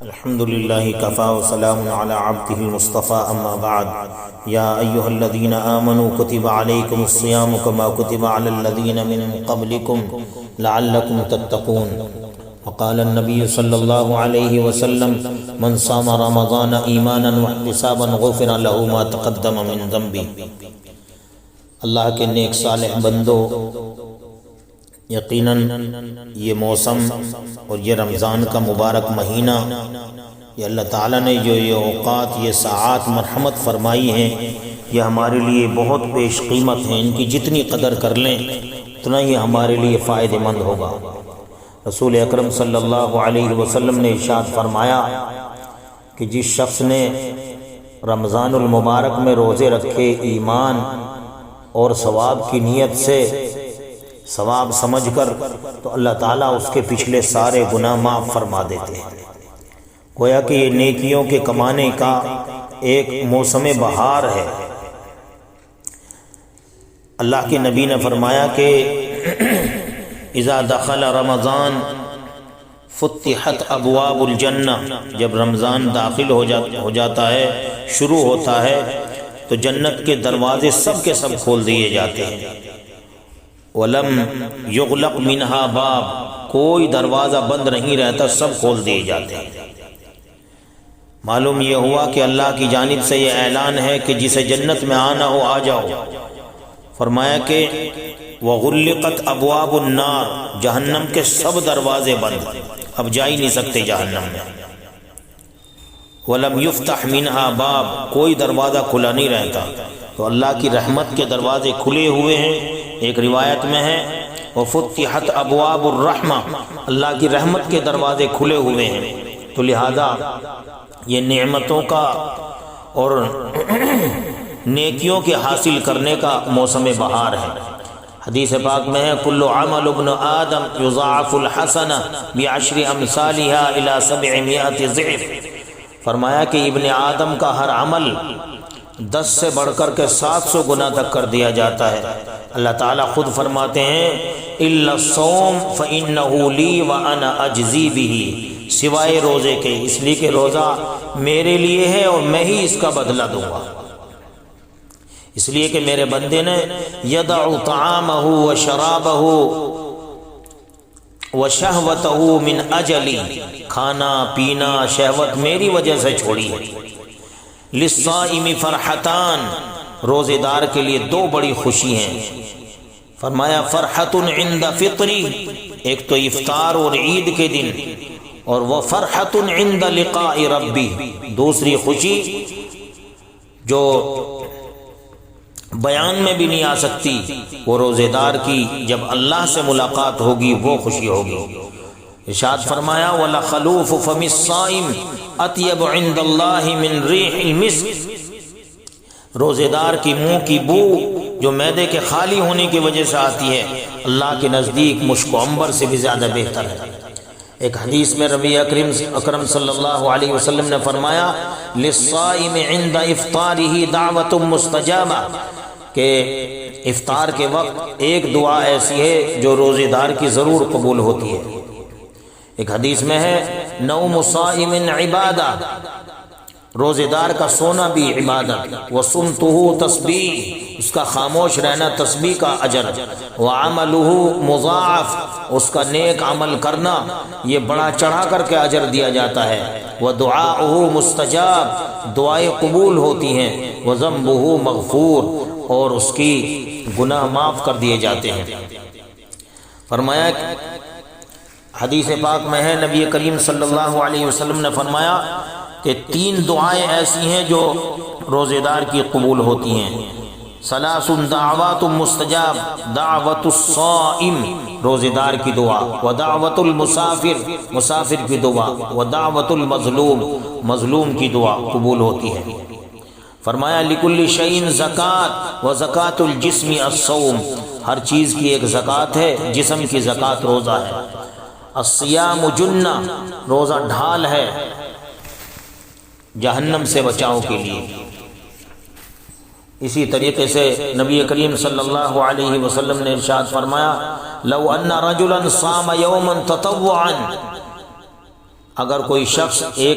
الحمد لله كفى وسلام على عبده المصطفى أما بعد يا أيها الذين آمنوا كتب عليكم الصيام كما كتب على الذين من قبلكم لعلكم تتقون وقال النبي صلى الله عليه وسلم من صام رمضان إيمانا واحتسابا غفر له ما تقدم من ذنبه۔ اللہ کے نیک صالح بندو، یقیناً یہ موسم اور یہ رمضان کا مبارک مہینہ، یہ اللہ تعالیٰ نے جو یہ اوقات، یہ ساعات مرحمت فرمائی ہیں، یہ ہمارے لیے بہت بیش قیمت ہیں۔ ان کی جتنی قدر کر لیں اتنا ہی ہمارے لیے فائدہ مند ہوگا۔ رسول اکرم صلی اللہ علیہ وسلم نے ارشاد فرمایا کہ جس شخص نے رمضان المبارک میں روزے رکھے ایمان اور ثواب کی نیت سے، ثواب سمجھ کر، تو اللہ تعالیٰ اس کے پچھلے سارے گناہ معاف فرما دیتے ہیں۔ گویا کہ یہ نیکیوں کے کمانے کا ایک موسم بہار ہے۔ اللہ کے نبی نے فرمایا کہ اذا دخل رمضان فتحت ابواب الجنہ، جب رمضان داخل ہو جاتا ہے، شروع ہوتا ہے، تو جنت کے دروازے سب کے سب کھول دیے جاتے ہیں۔ وَلَمْ يُغْلَقْ مِنْهَا باب، کوئی دروازہ بند نہیں رہتا، سب کھول دیے جاتے ہیں۔ معلوم یہ ہوا کہ اللہ کی جانب سے یہ اعلان ہے کہ جسے جنت میں آنا ہو آ جاؤ۔ فرمایا کہ وَغُلِّقَتْ أَبْوَابُ النَّارِ، جہنم کے سب دروازے بند، اب جا ہی نہیں سکتے جہنم میں۔ وَلَمْ يُفْتَحْ مِنْهَا باب، کوئی دروازہ کھلا نہیں رہتا۔ تو اللہ کی رحمت کے دروازے کھلے ہوئے ہیں۔ ایک روایت میں ہے وَفُتِحَتْ أَبْوَابُ الرَّحْمَةِ، اللہ کی رحمت کے دروازے کھلے ہوئے ہیں۔ تو لہذا یہ نعمتوں کا اور نیکیوں کے حاصل کرنے کا موسم بہار ہے۔ حدیث پاک میں ہے کل عمل ابن آدم یضاعف الحسنہ بعشر امثالها الى 700 ضعف۔ فرمایا کہ ابن آدم کا ہر عمل 10 سے بڑھ کر کے 700 گنا تک کر دیا جاتا ہے۔ اللہ تعالیٰ خود فرماتے ہیں الا الصوم فانه لی وانا اجزی به، سوائے روزے کے، اس لیے کہ روزہ میرے لیے ہے اور میں ہی اس کا بدلہ دوں گا۔ اس لیے کہ میرے بندے نے یدع طعامہ وشرابہ وشہوتہ من اجلی، کھانا پینا شہوت میری وجہ سے چھوڑی ہے۔ للصائم فرحتان، روزے دار کے لیے دو بڑی خوشی ہیں۔ فرمایا فرحت عند فطری، ایک تو افطار اور عید کے دن، اور وہ فرحت عند لقاء ربی، دوسری خوشی جو بیان میں بھی نہیں آ سکتی، وہ روزے دار کی جب اللہ سے ملاقات ہوگی وہ خوشی ہوگی۔ ارشاد فرمایا وَلَخَلُوفُ فَمِ الصَّائِمِ أَطْيَبُ عِندَ اللَّهِ مِنْ رِيحِ الْمِسْكِ، روزے دار کی منہ کی بو جو معدے کے خالی ہونے کی وجہ سے آتی ہے، اللہ کے نزدیک مشک و عنبر سے بھی زیادہ بہتر ہے۔ ایک حدیث میں نبی اکرم صلی اللہ علیہ وسلم نے فرمایا للصائم عند افطارہ دعوت مستجابہ، کہ افطار کے وقت ایک دعا ایسی ہے جو روزے دار کی ضرور قبول ہوتی ہے۔ ایک حدیث میں ہے نوم صائم عبادہ، روزے دار کا سونا بھی عبادت، وصمتہ تسبیح، اس کا خاموش رہنا تسبیح کا اجر، وعملہ مضاعف، اس کا نیک عمل کرنا یہ بڑا چڑھا کر کے اجر دیا جاتا ہے، ودعاؤہ مستجاب، دعائیں قبول ہوتی ہیں، وذنبہ مغفور، اور اس کی گناہ معاف کر دیے جاتے ہیں۔ فرمایا حدیث پاک میں ہے نبی کریم صلی اللہ علیہ وسلم نے فرمایا کہ 3 دعائیں ایسی ہیں جو روزے دار کی قبول ہوتی ہیں۔ ثلاث دعوات مستجاب، دعوت الصائم، روزے دار کی دعا، ودعوت المسافر، مسافر کی دعا، ودعوت المظلوم، مظلوم کی دعا قبول ہوتی ہے۔ فرمایا لکل شیء زکات وزکات الجسم الصوم، ہر چیز کی ایک زکات ہے، جسم کی زکات روزہ ہے۔ الصیام جنہ، روزہ ڈھال ہے جہنم سے بچاؤ کے لیے۔ اسی طریقے سے نبی کریم صلی اللہ علیہ وسلم نے ارشاد فرمایا لو ان رجلا صام یوما تطوعا، اگر کوئی شخص ایک